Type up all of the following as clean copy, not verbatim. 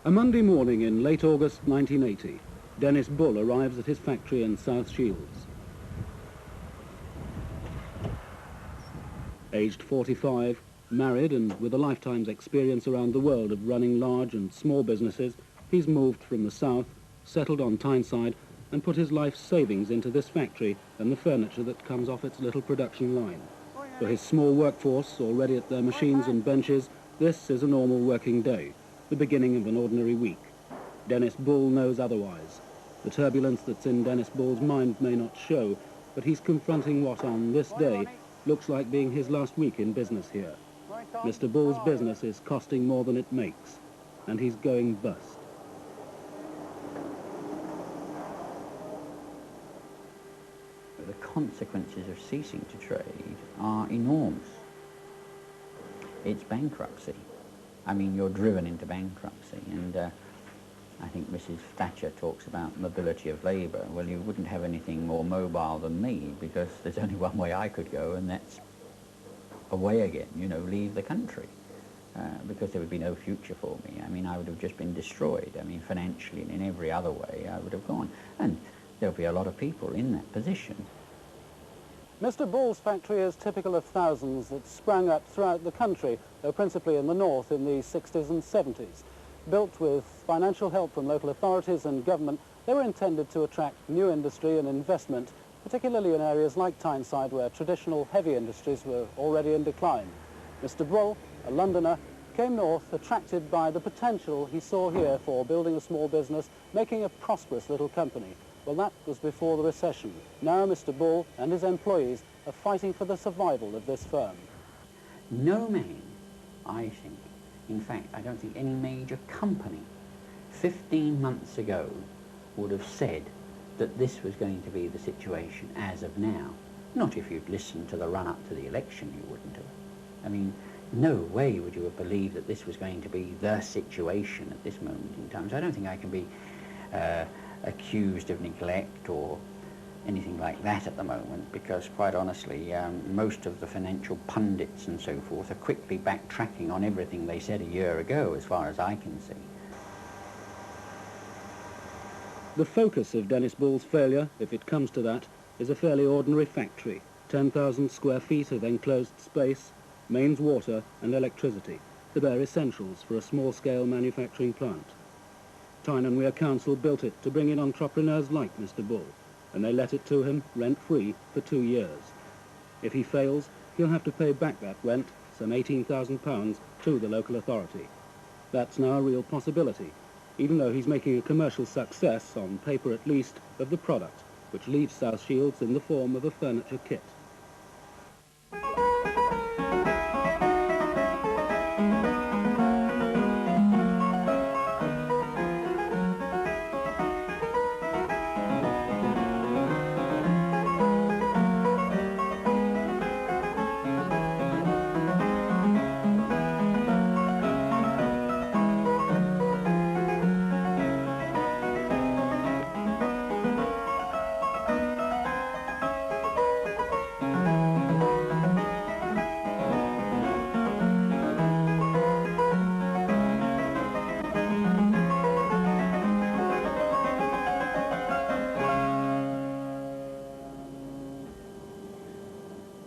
A Monday morning in late August 1980, Dennis Bull arrives at his factory in South Shields. Aged 45, married and with a lifetime's experience around the world of running large and small businesses, he's moved from the south, settled on Tyneside, and put his life's savings into this factory and the furniture that comes off its little production line. For his small workforce, already at their machines and benches, this is a normal working day, the beginning of an ordinary week. Dennis Bull knows otherwise. The turbulence that's in Dennis Bull's mind may not show, but he's confronting what on this day looks like being his last week in business here. Mr. Bull's business is costing more than it makes, and he's going bust. The consequences of ceasing to trade are enormous. It's bankruptcy. I mean, you're driven into bankruptcy, and I think Mrs. Thatcher talks about mobility of labour. Well, you wouldn't have anything more mobile than me, because there's only one way I could go, and that's away again, you know, leave the country, because there would be no future for me. I mean, I would have just been destroyed. I mean, financially and in every other way, I would have gone. And there'll be a lot of people in that position. Mr. Bull's factory is typical of thousands that sprang up throughout the country, though principally in the north in the 60s and 70s. Built with financial help from local authorities and government, they were intended to attract new industry and investment, particularly in areas like Tyneside, where traditional heavy industries were already in decline. Mr. Bull, a Londoner, came north attracted by the potential he saw here for building a small business, making a prosperous little company. Well, that was before the recession. Now Mr. Bull and his employees are fighting for the survival of this firm. No man, I think, in fact, I don't think any major company 15 months ago would have said that this was going to be the situation as of now. Not if you'd listened to the run-up to the election, you wouldn't have. I mean, no way would you have believed that this was going to be the situation at this moment in time. So I don't think I can be accused of neglect or anything like that at the moment, because quite honestly, most of the financial pundits and so forth are quickly backtracking on everything they said a year ago, as far as I can see. The focus of Dennis Bull's failure, if it comes to that, is a fairly ordinary factory. 10,000 square feet of enclosed space, mains water and electricity, the bare essentials for a small-scale manufacturing plant. Tyne and Wear Council built it to bring in entrepreneurs like Mr. Bull, and they let it to him rent-free for 2 years. If he fails, he'll have to pay back that rent, some £18,000, to the local authority. That's now a real possibility, even though he's making a commercial success, on paper at least, of the product, which leaves South Shields in the form of a furniture kit.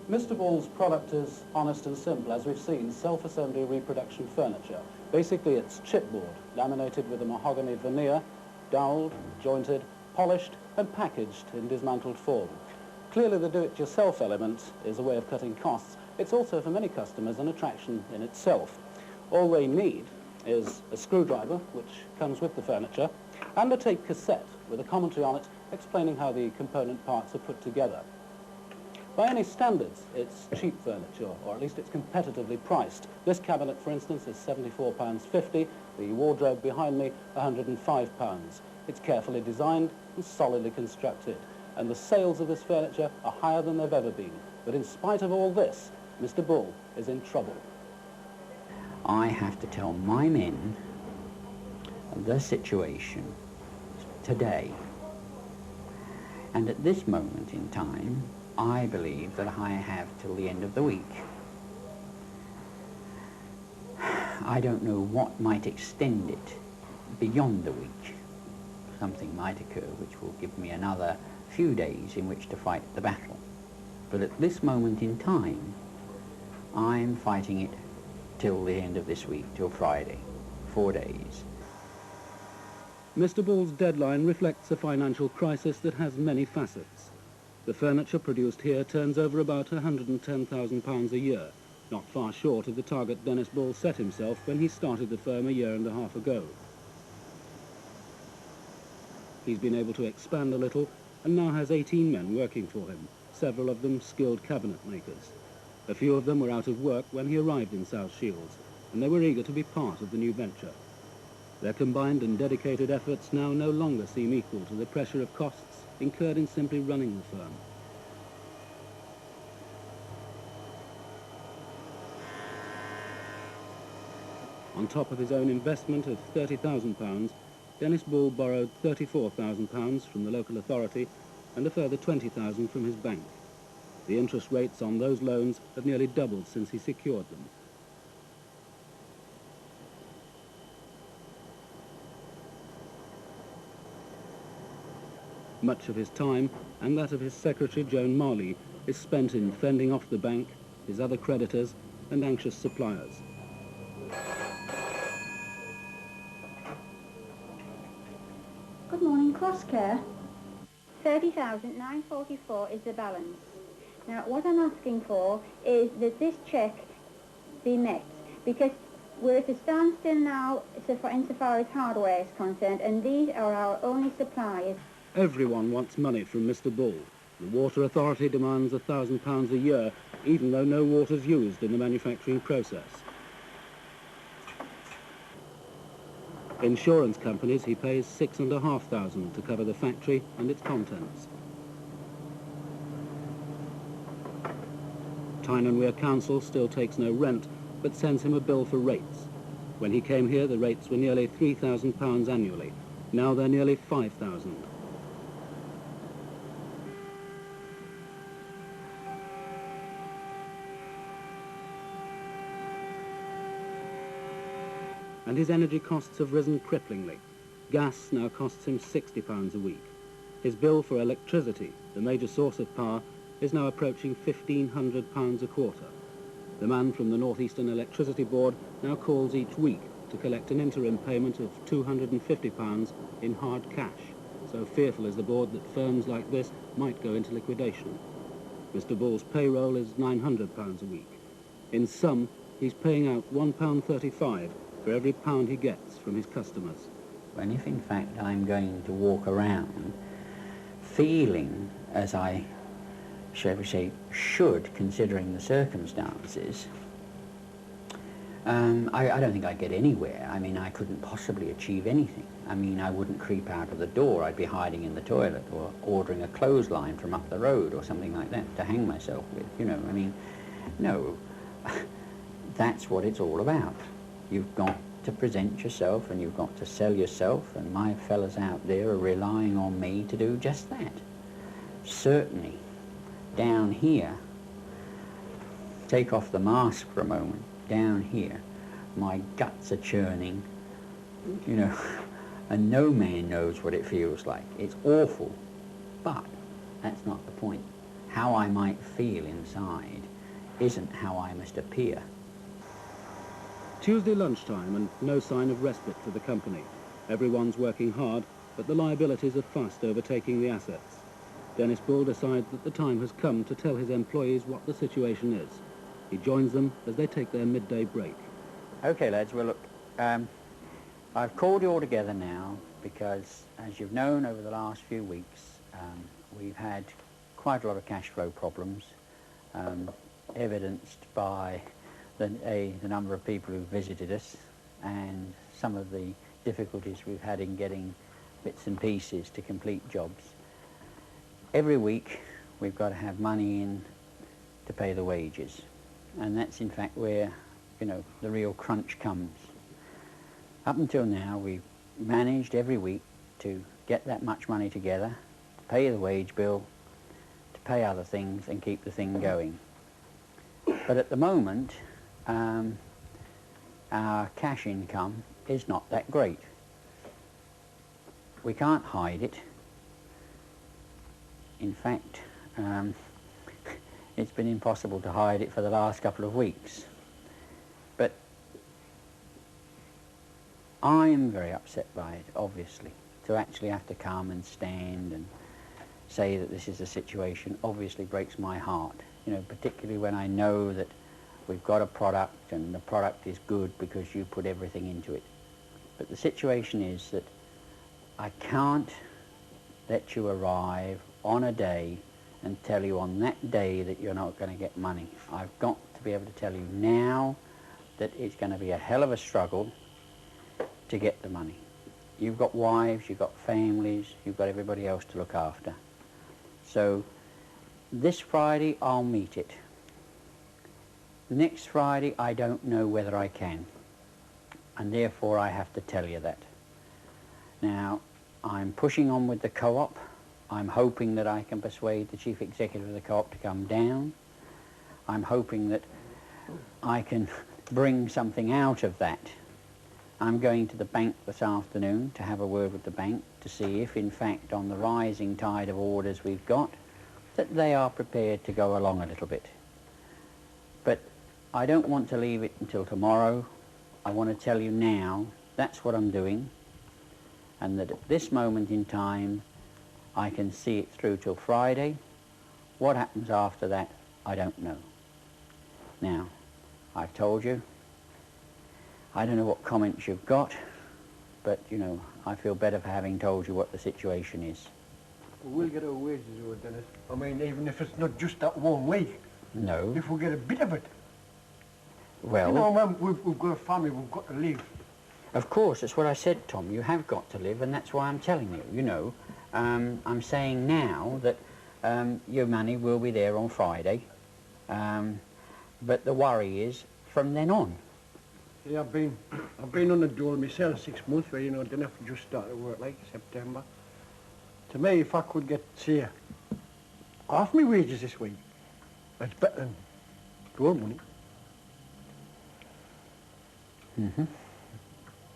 Mr. Bull's product is honest and simple, as we've seen, self-assembly reproduction furniture. Basically, it's chipboard, laminated with a mahogany veneer, doweled, jointed, polished and packaged in dismantled form. Clearly, the do-it-yourself element is a way of cutting costs. It's also, for many customers, an attraction in itself. All they need is a screwdriver, which comes with the furniture, and a tape cassette with a commentary on it explaining how the component parts are put together. By any standards, it's cheap furniture, or at least it's competitively priced. This cabinet, for instance, is £74.50, the wardrobe behind me, £105. It's carefully designed and solidly constructed, and the sales of this furniture are higher than they've ever been. But in spite of all this, Mr. Bull is in trouble. I have to tell my men the situation today. And at this moment in time, I believe that I have till the end of the week. I don't know what might extend it beyond a week, something might occur which will give me another few days in which to fight the battle. But at this moment in time, I'm fighting it till the end of this week, till Friday, 4 days. Mr. Bull's deadline reflects a financial crisis that has many facets. The furniture produced here turns over about £110,000 a year, not far short of the target Dennis Bull set himself when he started the firm a year and a half ago. He's been able to expand a little and now has 18 men working for him, several of them skilled cabinet makers. A few of them were out of work when he arrived in South Shields, and they were eager to be part of the new venture. Their combined and dedicated efforts now no longer seem equal to the pressure of costs incurred in simply running the firm. On top of his own investment of £30,000, Dennis Bull borrowed £34,000 from the local authority and a further £20,000 from his bank. The interest rates on those loans have nearly doubled since he secured them. Much of his time, and that of his secretary, Joan Marley, is spent in fending off the bank, his other creditors, and anxious suppliers. Good morning, Crosscare. 30,944 is the balance. Now, what I'm asking for is that this cheque be met, because we're at a standstill now insofar as hardware is concerned, and these are our only supplies. Everyone wants money from Mr. Bull. The Water Authority demands £1,000 a year, even though no water's used in the manufacturing process. Insurance companies he pays £6,500 to cover the factory and its contents. Tyne and Wear Council still takes no rent, but sends him a bill for rates. When he came here, the rates were nearly £3,000 annually. Now they're nearly £5,000. And his energy costs have risen cripplingly. Gas now costs him £60 a week. His bill for electricity, the major source of power, is now approaching £1,500 a quarter. The man from the North Eastern Electricity Board now calls each week to collect an interim payment of £250 in hard cash. So fearful is the board that firms like this might go into liquidation. Mr. Bull's payroll is £900 a week. In sum, he's paying out £1.35 for every pound he gets from his customers. And if in fact I'm going to walk around feeling as I, shall we say, should, considering the circumstances, I don't think I'd get anywhere. I mean, I couldn't possibly achieve anything. I mean, I wouldn't creep out of the door. I'd be hiding in the toilet or ordering a clothesline from up the road or something like that to hang myself with, you know. I mean, no, that's what it's all about. You've got to present yourself and you've got to sell yourself, and my fellows out there are relying on me to do just that. Certainly, down here, take off the mask for a moment, down here, my guts are churning, you know, and no man knows what it feels like. It's awful, but that's not the point. How I might feel inside isn't how I must appear. Tuesday lunchtime and no sign of respite for the company. Everyone's working hard, but the liabilities are fast overtaking the assets. Dennis Bull decides that the time has come to tell his employees what the situation is. He joins them as they take their midday break. Okay, lads, well, look, I've called you all together now because, as you've known over the last few weeks, we've had quite a lot of cash flow problems, evidenced by the number of people who visited us and some of the difficulties we've had in getting bits and pieces to complete jobs. Every week we've got to have money in to pay the wages, and that's in fact where, you know, the real crunch comes. Up until now we've managed every week to get that much money together, to pay the wage bill, to pay other things and keep the thing going. But at the moment our cash income is not that great. we can't hide it. In fact, it's been impossible to hide it for the last couple of weeks. But I am very upset by it, obviously. To actually have to come and stand and say that this is the situation obviously breaks my heart. You know, particularly when I know that we've got a product and the product is good because you put everything into it. But the situation is that I can't let you arrive on a day and tell you on that day that you're not going to get money. I've got to be able to tell you now that it's going to be a hell of a struggle to get the money. You've got wives, you've got families, you've got everybody else to look after. So this Friday I'll meet it. Next Friday I don't know whether I can, and therefore I have to tell you that. Now, I'm pushing on with the co-op. I'm hoping that I can persuade the chief executive of the co-op to come down. I'm hoping that I can bring something out of that. I'm going to the bank this afternoon to have a word with the bank to see if, in fact, on the rising tide of orders we've got, that they are prepared to go along a little bit. But I don't want to leave it until tomorrow. I want to tell you now that's what I'm doing, and that at this moment in time I can see it through till Friday. What happens after that, I don't know. Now, I've told you. I don't know what comments you've got, but, you know, I feel better for having told you what the situation is. We'll get our wages over, Dennis. I mean, even if it's not just that 1 week. No. If we get a bit of it. Well... You know, man, we've got a family, we've got to live. Of course, that's what I said, Tom. You have got to live, and that's why I'm telling you, you know. I'm saying now that your money will be there on Friday, but the worry is from then on. Yeah, I've been on the dole myself 6 months where, you know, I didn't have to just start to work like September. To me, if I could get, say, half my wages this week, that's better than dole money. Mm-hmm.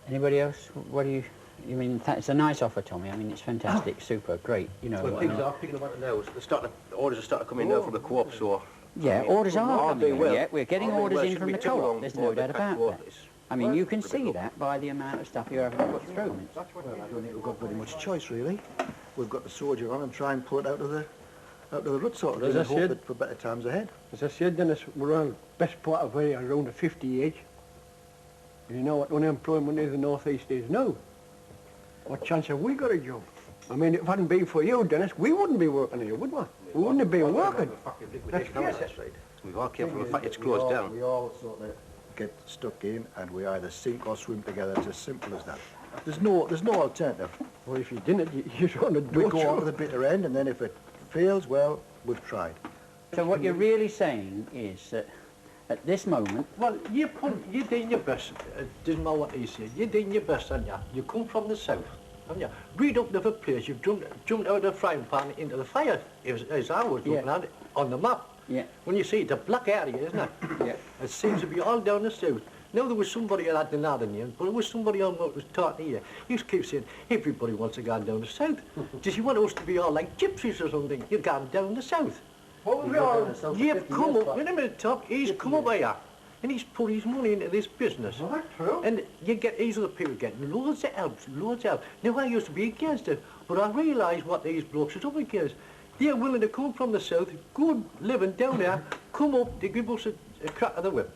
Anybody else? What do you mean? It's a nice offer, Tommy. I mean, it's fantastic, super, great. You know. Well, things are picking up at now. The orders are starting to come in now from the co-op, so... Yeah, orders are coming in. well. Yeah, we're getting orders in Should from be the too co-op. long There's before no doubt the about co-op that. is- I mean, you can see that by the amount of stuff you're having to put through. Well, I don't think we've got very much choice, really. We've got to soldier on and try and pull it out of the rut sort of As thing I and hope said- that for better times ahead. As I said, Dennis, we're on best part of around the 50 age. And you know what unemployment is in the North East is now. What chance have we got a job? I mean, if it hadn't been for you, Dennis, we wouldn't be working here, would we? We wouldn't have been working. That's right. We've all came from the fact it's closed down. We all sort of get stuck in and we either sink or swim together. It's as simple as that. There's no alternative. Well, if you didn't, you'd on the We door. go on to the bitter end, and then if it fails, well, we've tried. So what you're really saying is that at this moment... Well, you're doing your best. It doesn't matter what he said. You're doing your best, aren't you? You come from the south, haven't you? We don't live a place. You've jumped out of the frying pan into the fire, as I was looking at it, on the map. Yeah. When you see it, a black area, isn't it? Yeah. It seems to be all down the south. Now, there was somebody at the northern end, but there was somebody on what was talking here. He used to keep saying, everybody wants to go down the south. Does he want us to be all like gypsies or something? You're going down the south. You've come up, wait a minute, Tom, he's come up here and he's put his money into this business. Well, that's true. And you get, these other people getting loads of help, loads of help. Now, I used to be against it, but I realise what these blokes are up against. They're willing to come from the south, good living down there, come up, they give us a crack of the whip.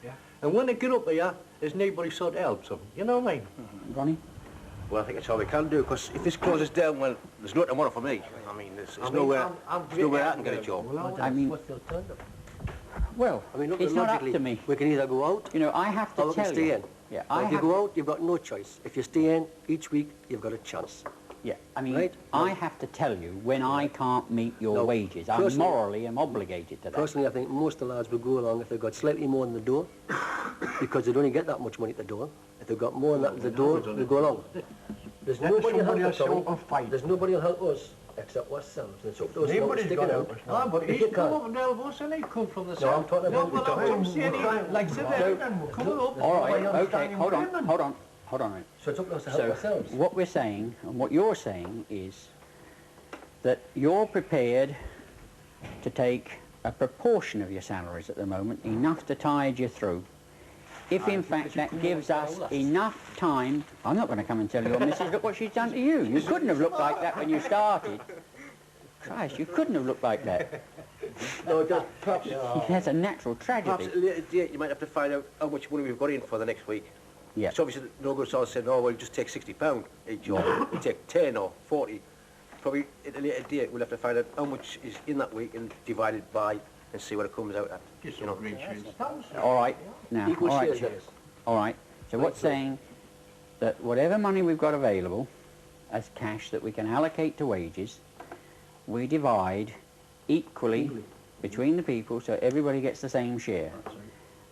Yeah. And when they get up here, there's nobody sort of helps them. You know what I mean? Ronnie? Well, I think that's all we can do, because if this closes down, well, there's no tomorrow for me. I mean, there's nowhere I can get a job. I mean... Well, I mean, look, it's not up logically, to me. we can either go out You know, I have to or we can tell stay you... in. Yeah, Now, I if you have... go out, you've got no choice. If you stay in each week, you've got a chance. Yeah, I mean, Right. I have to tell you when I can't meet your No, wages. I personally- morally am obligated to that. Personally, I think most of the lads will go along if they've got slightly more than the door, because they don't get that much money at the door. If they've got more than that at the door, they'll go along. There's Let nobody will somebody help us, else Tommy. out and fight. There's nobody will help us except ourselves. And it's up to us now to Nobody's stick got it to out. help us. Ah, but If he's you come can't. up and help us and he come from the No, south. I'm talking about but I'm saying he, like I said, coming up. All right, okay, hold hold on a minute. So it's up to us to help ourselves. What we're saying, and what you're saying, is that you're prepared to take a proportion of your salaries at the moment, enough to tide you through. If in fact that gives us enough time, I'm not going to come and tell your missus, look what she's done to you. You couldn't have looked like that when you started. Christ, you couldn't have looked like that. No, it does. Perhaps, That's a natural perhaps tragedy. at a later date you might have to find out how much money we've got in for the next week. Yeah. So obviously no good sort of saying, oh, we'll just take £60 each, or we'll take 10 or 40. Probably at a later date we'll have to find out how much is in that week and divide it by and see what it comes out at. You know. All right, now, Equal all right, shares, Dennis. all right. So what's saying that whatever money we've got available as cash that we can allocate to wages, we divide equally between the people so everybody gets the same share.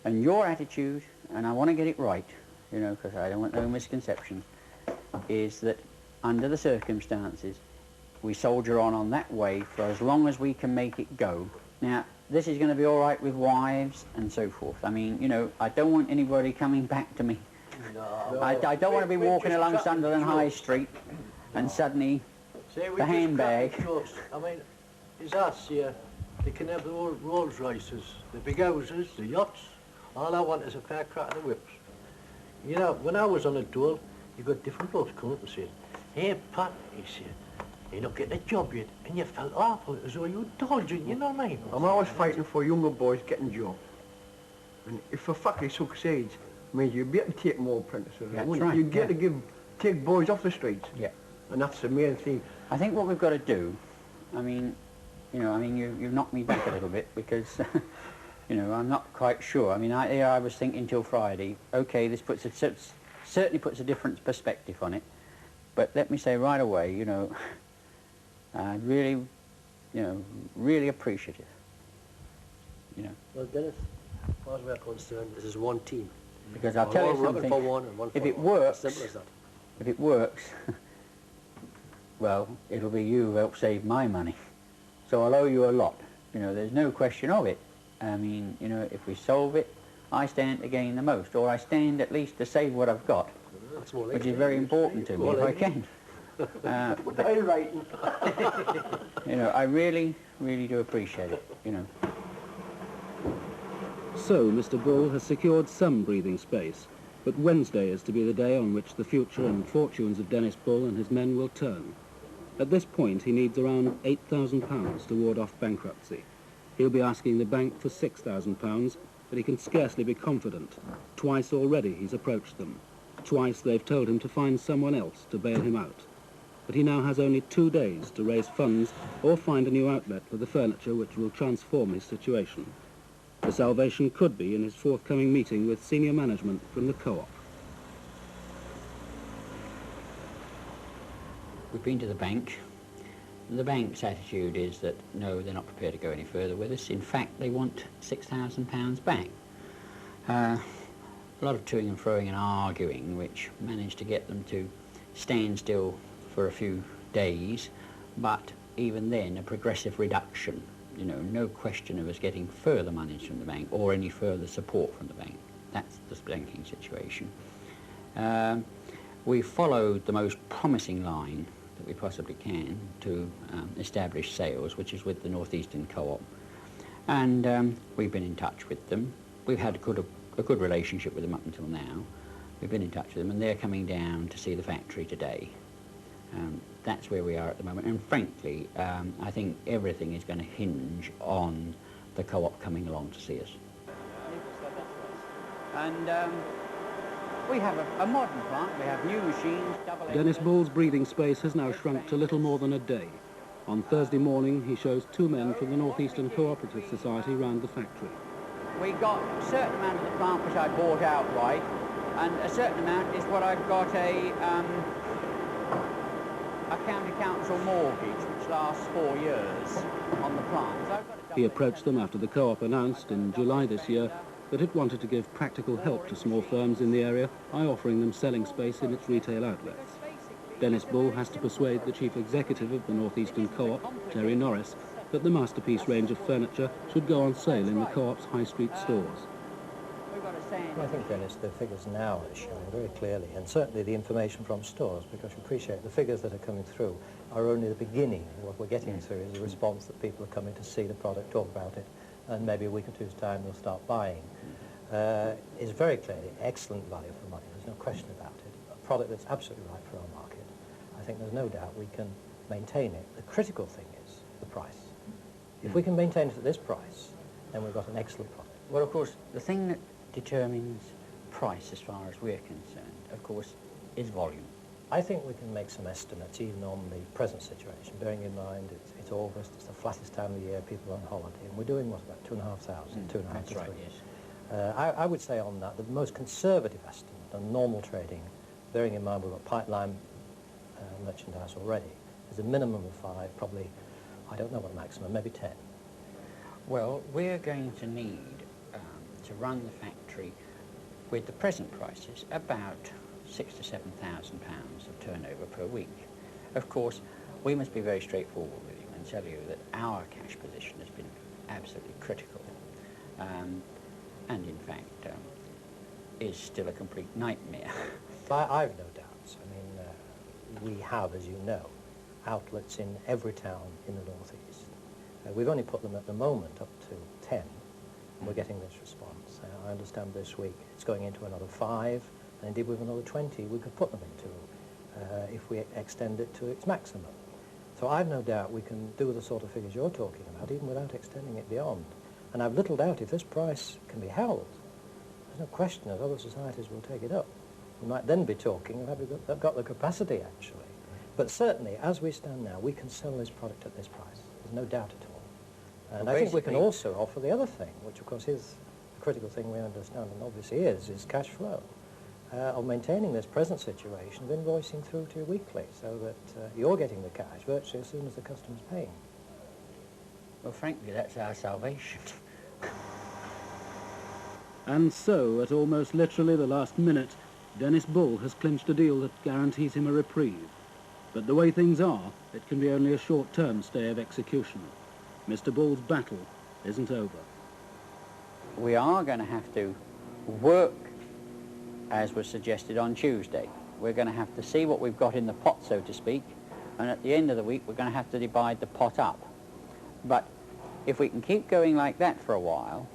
And your attitude, and I want to get it right, you know, because I don't want no misconceptions, is that under the circumstances, we soldier on that way for as long as we can make it go. Now, this is going to be all right with wives and so forth. I mean, you know, I don't want anybody coming back to me. No. I don't want to be walking along Sunderland High Street and suddenly the handbag. I mean, it's us here. They can have the Rolls Royces, the big houses, the yachts. All I want is a fair crack of the whips. You know, when I was on a dole, you got different blokes coming up and saying, hey, Pat, he said, you're not getting a job yet, and you felt awful as though you were dodging, you know what I mean? I'm always fighting for younger boys getting jobs. And if a factory succeeds, I mean, you'll be able to take more apprentices. That's wouldn't right, you? You'd get to take boys off the streets. Yeah. And that's the main thing. I think what we've got to do, I mean, you know, you've knocked me back a little bit because, you know, I'm not quite sure. I mean, I was thinking till Friday, okay, this certainly puts a different perspective on it. But let me say right away, you know, really, you know, really appreciative. You know. Well, Dennis, as far as we're concerned, this is one team. Because I'll tell you We're all something. working for one and one for If it one. works, Simple as that. if it works, well, it'll be you who helped save my money. So I'll owe you a lot. You know, there's no question of it. I mean, you know, if we solve it, I stand to gain the most, or I stand at least to save what I've got, That's more like which is very important to me if I can. You know, I really, really do appreciate it, you know. So Mr. Bull has secured some breathing space, but Wednesday is to be the day on which the future and fortunes of Dennis Bull and his men will turn. At this point, he needs around £8,000 to ward off bankruptcy. He'll be asking the bank for £6,000, but he can scarcely be confident. Twice already he's approached them. Twice they've told him to find someone else to bail him out. But he now has only 2 days to raise funds or find a new outlet for the furniture which will transform his situation. The salvation could be in his forthcoming meeting with senior management from the co-op. We've been to the bank. The bank's attitude is that, no, they're not prepared to go any further with us. In fact, they want £6,000 back. A lot of toing and froing and arguing, which managed to get them to stand still for a few days, but even then a progressive reduction. You know, no question of us getting further money from the bank or any further support from the bank. That's the banking situation. We followed the most promising line that we possibly can to establish sales, which is with the North Eastern Co-op. And we've been in touch with them. We've had a good relationship with them up until now. We've been in touch with them, and they're coming down to see the factory today. That's where we are at the moment, and frankly, I think everything is going to hinge on the co-op coming along to see us. And we have a modern plant, we have new machines, Dennis Bull's breathing space has now shrunk to little more than a day. On Thursday morning, he shows 2 men from the North Eastern Cooperative Society round the factory. We got a certain amount of the plant which I bought outright, and a certain amount is what I've got a county council mortgage which lasts 4 years on the plant. So I've got He approached them after the co-op announced in July this year that it wanted to give practical help to small firms in the area by offering them selling space in its retail outlets. Dennis Bull has to persuade the chief executive of the North Eastern Co-op, Terry Norris, that the masterpiece range of furniture should go on sale in the co-op's high street stores. We've got a saying? Well, I think, Dennis, the figures now are showing very clearly, and certainly the information from stores, because you appreciate the figures that are coming through are only the beginning. What we're getting through is the response that people are coming to see the product, talk about it, and maybe a week or two's time they'll start buying. Is very clearly excellent value for money. There's no question about it. A product that's absolutely right for our market. I think there's no doubt we can maintain it. The critical thing is the price. If we can maintain it at this price, then we've got an excellent product. Well, of course, the thing that determines price as far as we're concerned, of course, is volume. I think we can make some estimates even on the present situation, bearing in mind it's August, it's the flattest time of the year, people are on holiday, and we're doing, what, about 2,500, 2,500 That's to right, 3. yes. I would say on that, the most conservative estimate on normal trading, bearing in mind we've got pipeline merchandise already, is a minimum of 5, probably, I don't know what maximum, maybe 10. Well, we're going to need to run the factory with the present prices about £6,000 to £7,000 of turnover per week. Of course, we must be very straightforward with you and tell you that our cash position has been absolutely critical, and in fact is still a complete nightmare. I've no doubts. I mean, we have, as you know, outlets in every town in the northeast. We've only put them at the moment up to 10, and we're getting this response. I understand this week it's going into another 5, and indeed with another 20 we could put them into if we extend it to its maximum. So I've no doubt we can do the sort of figures you're talking about, even without extending it beyond. And I've little doubt if this price can be held, there's no question that other societies will take it up. We might then be talking of having got the capacity, actually. But certainly, as we stand now, we can sell this product at this price. There's no doubt at all. And Well, I think we can also offer the other thing, which of course is the critical thing we understand and obviously is cash flow. Of maintaining this present situation of invoicing through to you weekly so that you're getting the cash virtually as soon as the customer's paying. Well, frankly, that's our salvation. And so, at almost literally the last minute, Dennis Bull has clinched a deal that guarantees him a reprieve. But the way things are, it can be only a short-term stay of execution. Mr. Bull's battle isn't over. We are going to have to work as was suggested on Tuesday. We're going to have to see what we've got in the pot, so to speak, and at the end of the week we're going to have to divide the pot up. But if we can keep going like that for a while,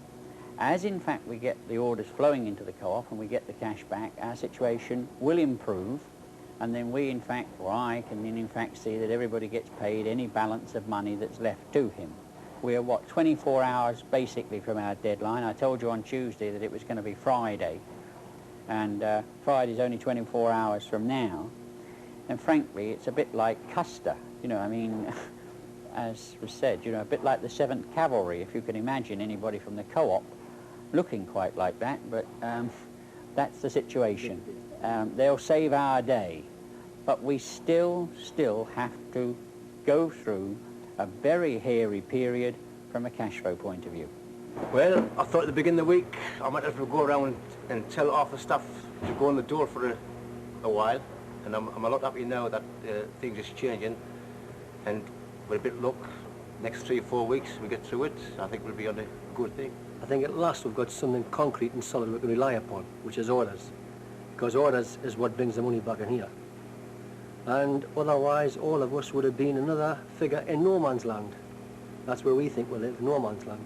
as in fact we get the orders flowing into the co-op and we get the cash back, our situation will improve, and then we in fact, or I can in fact see that everybody gets paid any balance of money that's left to him. We are, what, 24 hours basically from our deadline. I told you on Tuesday that it was going to be Friday, and Friday's only 24 hours from now, and frankly it's a bit like Custer, you know, I mean, as was said, you know, a bit like the 7th Cavalry, if you can imagine anybody from the co-op looking quite like that, but that's the situation. They'll save our day, but we still have to go through a very hairy period from a cash flow point of view. Well, I thought at the beginning of the week I might have to go around and tell off the stuff to go on the door for a while, and I'm a lot happy now that things is changing, and with a bit of luck, next 3 or 4 weeks we get through it, I think we'll be on a good thing. I think at last we've got something concrete and solid we can rely upon, which is orders. Because orders is what brings the money back in here. And otherwise, all of us would have been another figure in no man's land. That's where we think we live, no man's land.